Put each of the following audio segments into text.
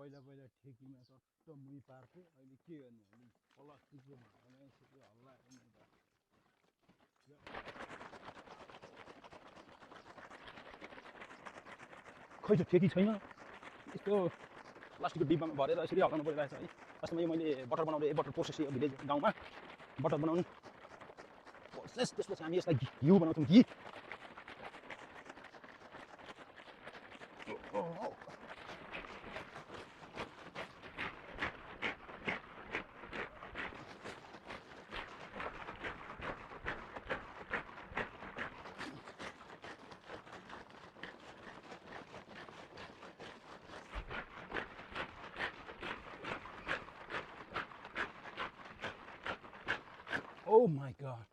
पहिला ठेकीमा चट्ट मुही पार्थ्यो अहिले के गर्ने अहिले प्लास्टिकको भाँडामा यसरी हल्लाएर मुही पार्छ खै त ठेकी छैन यस्तो प्लास्टिकको डिब्बामा भरेर यसरी हल्लाउनु परिरहेछ है वास्तवमा यो मैले बटर बनाउँदै बटर प्रोसेस यो भिलेज गाउँमा बटर बनाउने प्रोसेस त्यसपछि हामी यसलाई घिउ बनाउँछौँ घि Oh my God.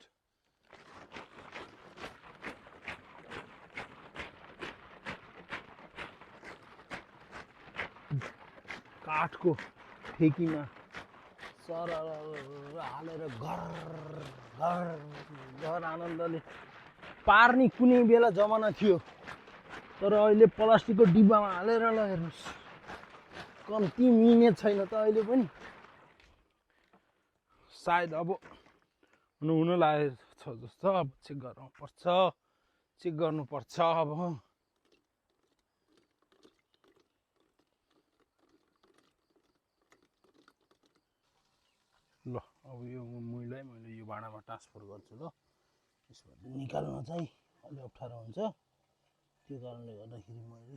काठको ठेकीमा सरर हालेर घर घर घर आनन्दले पार्ने कुनै बेला जमाना थियो तर अहिले प्लास्टिकको डिब्बामा हालेर ल हेर्नुहोस् कम्ती मिहिनेत छैन त अहिले पनि सायद अब हुन लागेको छ जस्तो अब चेक गर्नुपर्छ अब ल अब यो मुहीलाई मैले यो भाँडामा ट्रान्सफर गर्छु ल यसबाट निकाल्न चाहिँ अलि अप्ठ्यारो हुन्छ त्यो कारणले गर्दाखेरि मैले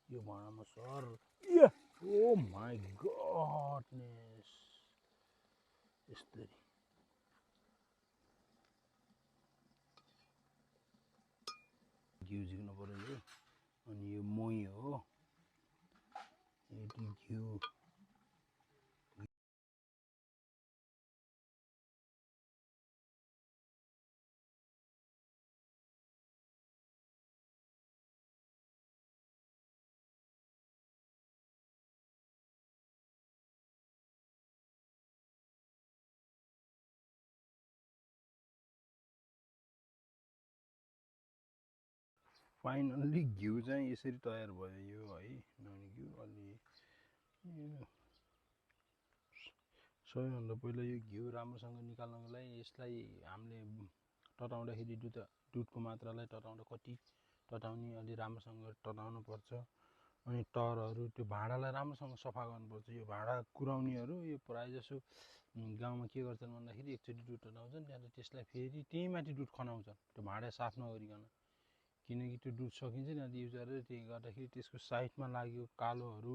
यो भाँडामा सर ओ माई गडनेस यस्तै घिउ झिक्नु पर्यो यो अनि यो मोही हो यति घिउ फाइनल्ली घिउ चाहिँ यसरी तयार भयो यो है नुन घिउ अलि सबैभन्दा पहिला यो घिउ राम्रोसँग निकाल्नको लागि यसलाई हामीले टटाउँदाखेरि दुधको मात्रालाई टटाउँदा कति टटाउने अलि राम्रोसँग टटाउनु पर्छ अनि टरहरू त्यो भाँडालाई राम्रोसँग सफा गर्नुपर्छ यो भाँडा कुराउनेहरू यो प्रायःजसो गाउँमा के गर्छन् भन्दाखेरि एकचोटि दुध टटाउँछन् त्यहाँदेखि त्यसलाई फेरि त्यही माथि दुध खनाउँछन् त्यो भाँडा साफ नगरिकन किनकि त्यो दुध सकिन्छ त्यहाँदेखि युज गरेर त्यही गर्दाखेरि त्यसको साइडमा लागेको कालोहरू